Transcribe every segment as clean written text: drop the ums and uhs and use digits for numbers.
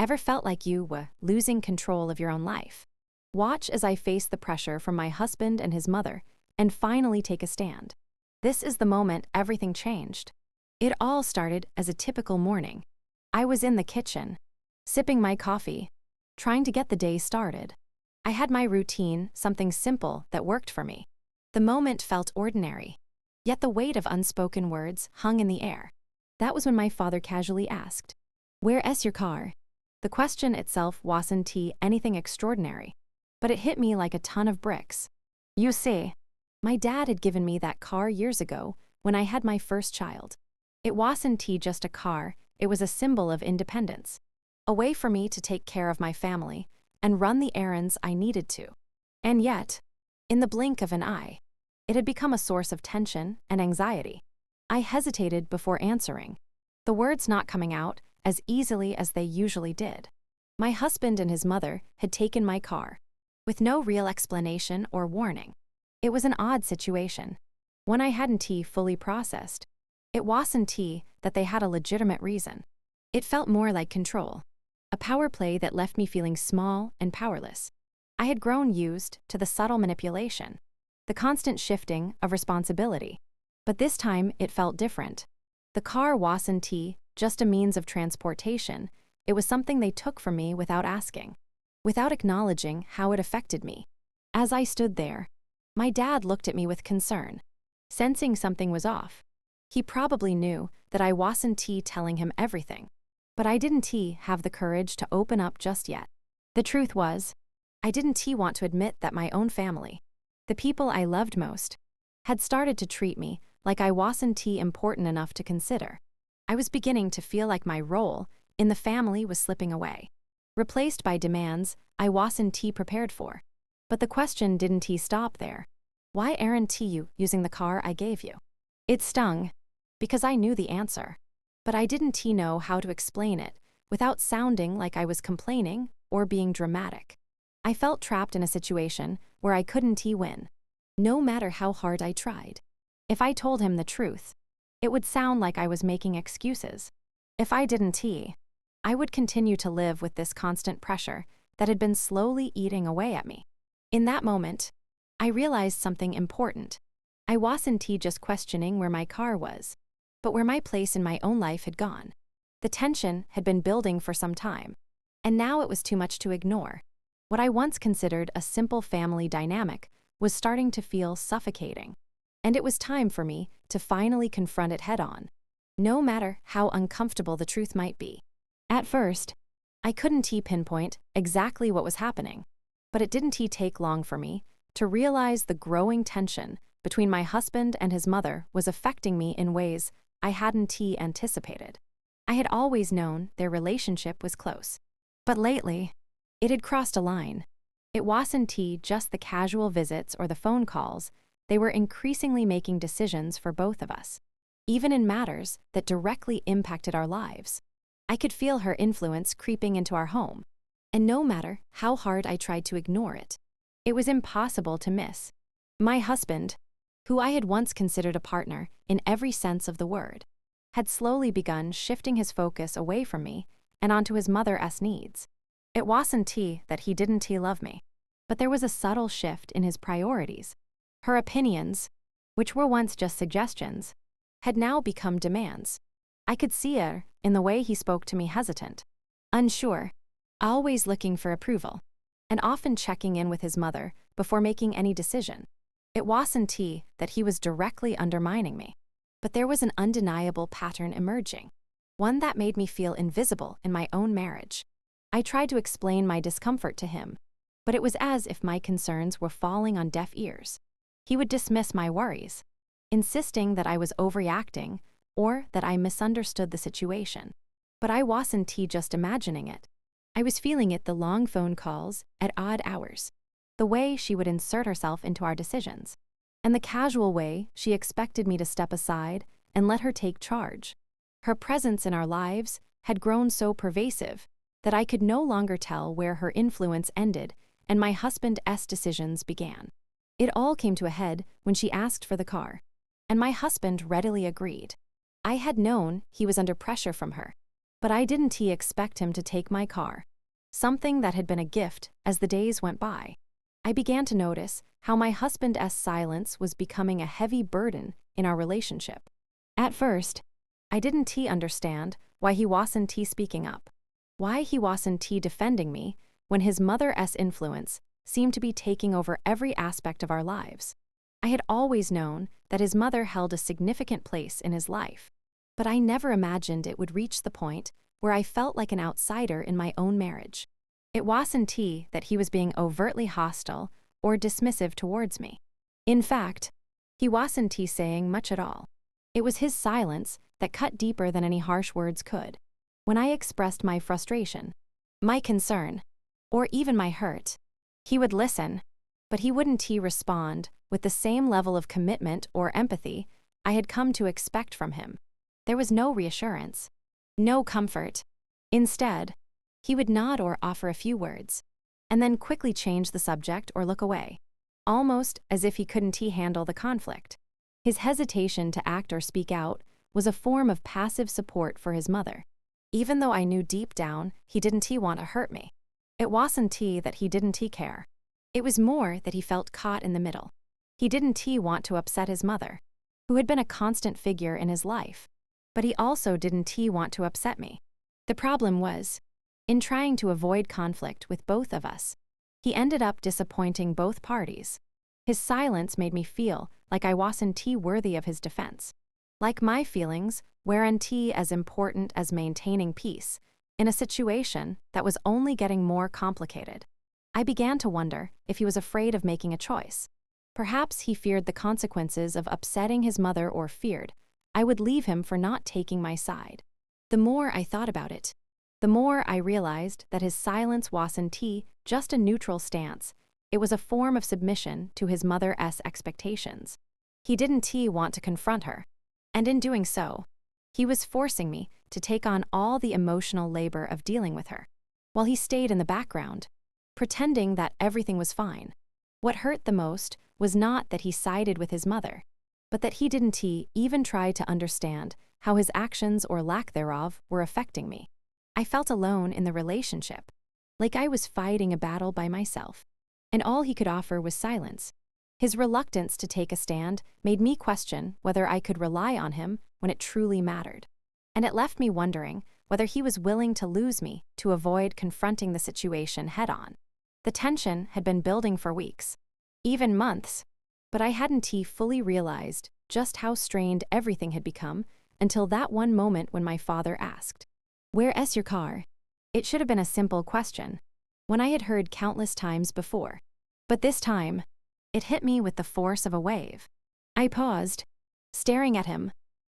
Ever felt like you were losing control of your own life? Watch as I face the pressure from my husband and his mother and finally take a stand. This is the moment everything changed. It all started as a typical morning. I was in the kitchen, sipping my coffee, trying to get the day started. I had my routine, something simple that worked for me. The moment felt ordinary, yet the weight of unspoken words hung in the air. That was when my father casually asked, "Where is your car?" The question itself wasn't anything extraordinary, but it hit me like a ton of bricks. You see, my dad had given me that car years ago when I had my first child. It wasn't just a car, it was a symbol of independence, a way for me to take care of my family and run the errands I needed to. And yet, in the blink of an eye, it had become a source of tension and anxiety. I hesitated before answering, the words not coming out as easily as they usually did. My husband and his mother had taken my car, with no real explanation or warning. It was an odd situation, one I hadn't fully processed. It wasn't that they had a legitimate reason. It felt more like control, a power play that left me feeling small and powerless. I had grown used to the subtle manipulation, the constant shifting of responsibility. But this time it felt different. The car wasn't just a means of transportation, it was something they took from me without asking, without acknowledging how it affected me. As I stood there, my dad looked at me with concern, sensing something was off. He probably knew that I wasn't telling him everything, but I didn't have the courage to open up just yet. The truth was, I didn't want to admit that my own family, the people I loved most, had started to treat me like I wasn't important enough to consider. I was beginning to feel like my role in the family was slipping away, replaced by demands I wasn't prepared for. But the question didn't stop there. Why aren't you using the car I gave you? It stung, because I knew the answer, but I didn't know how to explain it without sounding like I was complaining or being dramatic. I felt trapped in a situation where I couldn't win, no matter how hard I tried. If I told him the truth, it would sound like I was making excuses. If I didn't, I would continue to live with this constant pressure that had been slowly eating away at me. In that moment, I realized something important. I wasn't just questioning where my car was, but where my place in my own life had gone. The tension had been building for some time, and now it was too much to ignore. What I once considered a simple family dynamic was starting to feel suffocating. And it was time for me to finally confront it head-on, no matter how uncomfortable the truth might be. At first, I couldn't pinpoint exactly what was happening, but it didn't take long for me to realize the growing tension between my husband and his mother was affecting me in ways I hadn't anticipated. I had always known their relationship was close, but lately, it had crossed a line. It wasn't just the casual visits or the phone calls. They were increasingly making decisions for both of us, even in matters that directly impacted our lives. I could feel her influence creeping into our home, and no matter how hard I tried to ignore it, it was impossible to miss. My husband, who I had once considered a partner in every sense of the word, had slowly begun shifting his focus away from me and onto his mother's needs. It wasn't that he didn't love me, but there was a subtle shift in his priorities. Her opinions, which were once just suggestions, had now become demands. I could see it in the way he spoke to me, hesitant, unsure, always looking for approval, and often checking in with his mother before making any decision. It wasn't that he was directly undermining me, but there was an undeniable pattern emerging, one that made me feel invisible in my own marriage. I tried to explain my discomfort to him, but it was as if my concerns were falling on deaf ears. He would dismiss my worries, insisting that I was overreacting or that I misunderstood the situation. But I wasn't just imagining it. I was feeling it: the long phone calls at odd hours, the way she would insert herself into our decisions, and the casual way she expected me to step aside and let her take charge. Her presence in our lives had grown so pervasive that I could no longer tell where her influence ended and my husband's decisions began. It all came to a head when she asked for the car, and my husband readily agreed. I had known he was under pressure from her, But I didn't expect him to take my car, something that had been a gift as the days went by. I began to notice how my husband's silence was becoming a heavy burden in our relationship. At first, I didn't understand why he wasn't speaking up, why he wasn't defending me when his mother's influence seemed to be taking over every aspect of our lives. I had always known that his mother held a significant place in his life, but I never imagined it would reach the point where I felt like an outsider in my own marriage. It wasn't that he was being overtly hostile or dismissive towards me. In fact, he wasn't saying much at all. It was his silence that cut deeper than any harsh words could. When I expressed my frustration, my concern, or even my hurt, he would listen, but he wouldn't respond with the same level of commitment or empathy I had come to expect from him. There was no reassurance, no comfort. Instead, he would nod or offer a few words, and then quickly change the subject or look away, almost as if he couldn't handle the conflict. His hesitation to act or speak out was a form of passive support for his mother, even though I knew deep down he didn't want to hurt me. It wasn't that he didn't care. It was more that he felt caught in the middle. He didn't want to upset his mother, who had been a constant figure in his life, but he also didn't want to upset me. The problem was, in trying to avoid conflict with both of us, he ended up disappointing both parties. His silence made me feel like I wasn't worthy of his defense, like my feelings weren't as important as maintaining peace in a situation that was only getting more complicated. I began to wonder if he was afraid of making a choice. Perhaps he feared the consequences of upsetting his mother, or feared I would leave him for not taking my side. The more I thought about it, the more I realized that his silence wasn't just a neutral stance. It was a form of submission to his mother's expectations. He didn't want to confront her, and in doing so, he was forcing me to take on all the emotional labor of dealing with her, while he stayed in the background, pretending that everything was fine. What hurt the most was not that he sided with his mother, but that he didn't even try to understand how his actions or lack thereof were affecting me. I felt alone in the relationship, like I was fighting a battle by myself, and all he could offer was silence. His reluctance to take a stand made me question whether I could rely on him when it truly mattered, and it left me wondering whether he was willing to lose me to avoid confronting the situation head-on. The tension had been building for weeks, even months, but I hadn't fully realized just how strained everything had become until that one moment when my father asked, "Where's your car?" It should have been a simple question, one I had heard countless times before, but this time, it hit me with the force of a wave. I paused, staring at him,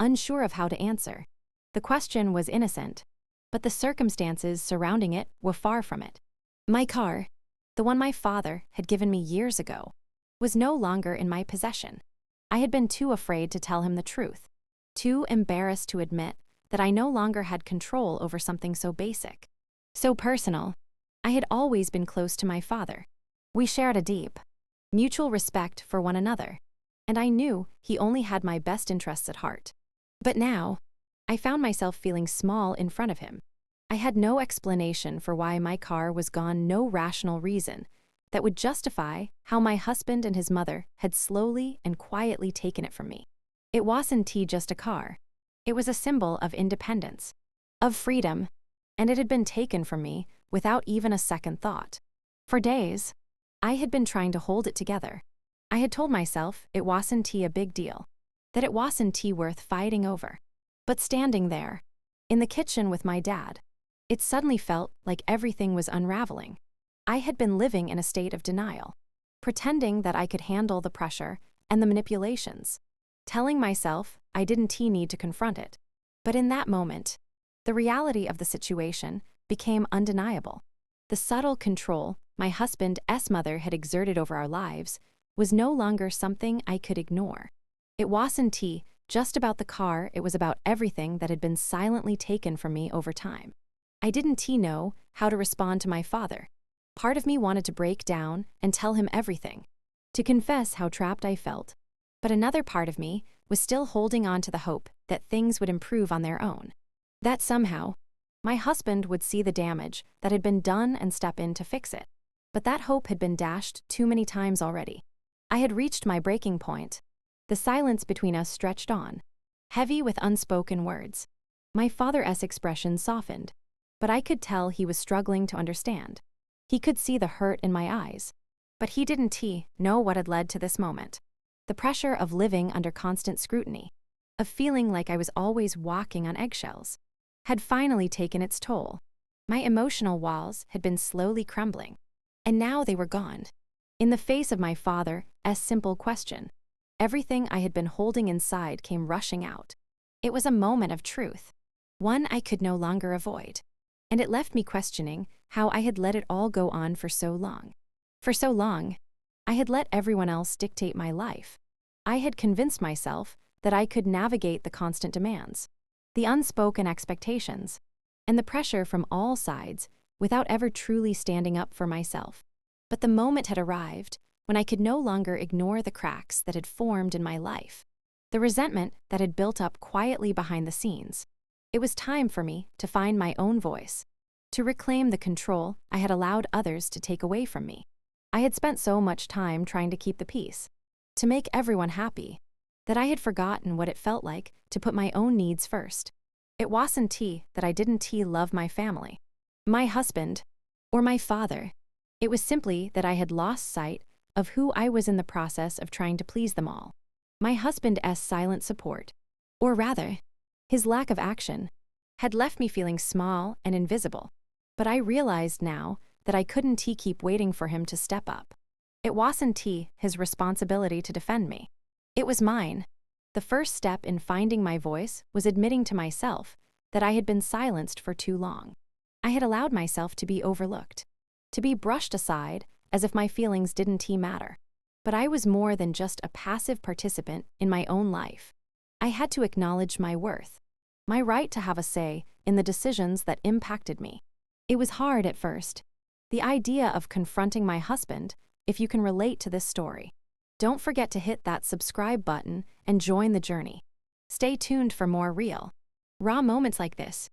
unsure of how to answer. The question was innocent, but the circumstances surrounding it were far from it. My car, the one my father had given me years ago, was no longer in my possession. I had been too afraid to tell him the truth, too embarrassed to admit that I no longer had control over something so basic, so personal. I had always been close to my father. We shared a deep, mutual respect for one another, and I knew he only had my best interests at heart. But now, I found myself feeling small in front of him. I had no explanation for why my car was gone, no rational reason that would justify how my husband and his mother had slowly and quietly taken it from me. It wasn't just a car. It was a symbol of independence, of freedom, and it had been taken from me without even a second thought. For days, I had been trying to hold it together. I had told myself it wasn't a big deal, that it wasn't worth fighting over. But standing there, in the kitchen with my dad, it suddenly felt like everything was unraveling. I had been living in a state of denial, pretending that I could handle the pressure and the manipulations, telling myself I didn't need to confront it. But in that moment, the reality of the situation became undeniable. The subtle control my husband's mother had exerted over our lives was no longer something I could ignore. It wasn't just about the car, it was about everything that had been silently taken from me over time. I didn't know how to respond to my father. Part of me wanted to break down and tell him everything, to confess how trapped I felt, but another part of me was still holding on to the hope that things would improve on their own, that somehow My husband would see the damage that had been done and step in to fix it. But that hope had been dashed too many times already. I had reached my breaking point. The silence between us stretched on, heavy with unspoken words. My father's expression softened, but I could tell he was struggling to understand. He could see the hurt in my eyes, but he didn't know what had led to this moment. The pressure of living under constant scrutiny, of feeling like I was always walking on eggshells, had finally taken its toll. My emotional walls had been slowly crumbling, and now they were gone. In the face of my father's simple question, everything I had been holding inside came rushing out. It was a moment of truth, one I could no longer avoid, and it left me questioning how I had let it all go on for so long. For so long, I had let everyone else dictate my life. I had convinced myself that I could navigate the constant demands, the unspoken expectations, and the pressure from all sides without ever truly standing up for myself. But the moment had arrived when I could no longer ignore the cracks that had formed in my life, the resentment that had built up quietly behind the scenes. It was time for me to find my own voice, to reclaim the control I had allowed others to take away from me. I had spent so much time trying to keep the peace, to make everyone happy, that I had forgotten what it felt like to put my own needs first. It wasn't that I didn't love my family, my husband, or my father. It was simply that I had lost sight of who I was in the process of trying to please them all. My husband's silent support, or rather, his lack of action, had left me feeling small and invisible. But I realized now that I couldn't keep waiting for him to step up. It wasn't his responsibility to defend me. It was mine. The first step in finding my voice was admitting to myself that I had been silenced for too long. I had allowed myself to be overlooked, to be brushed aside as if my feelings didn't matter. But I was more than just a passive participant in my own life. I had to acknowledge my worth, my right to have a say in the decisions that impacted me. It was hard at first, the idea of confronting my husband. If you can relate to this story, don't forget to hit that subscribe button and join the journey. Stay tuned for more real, raw moments like this.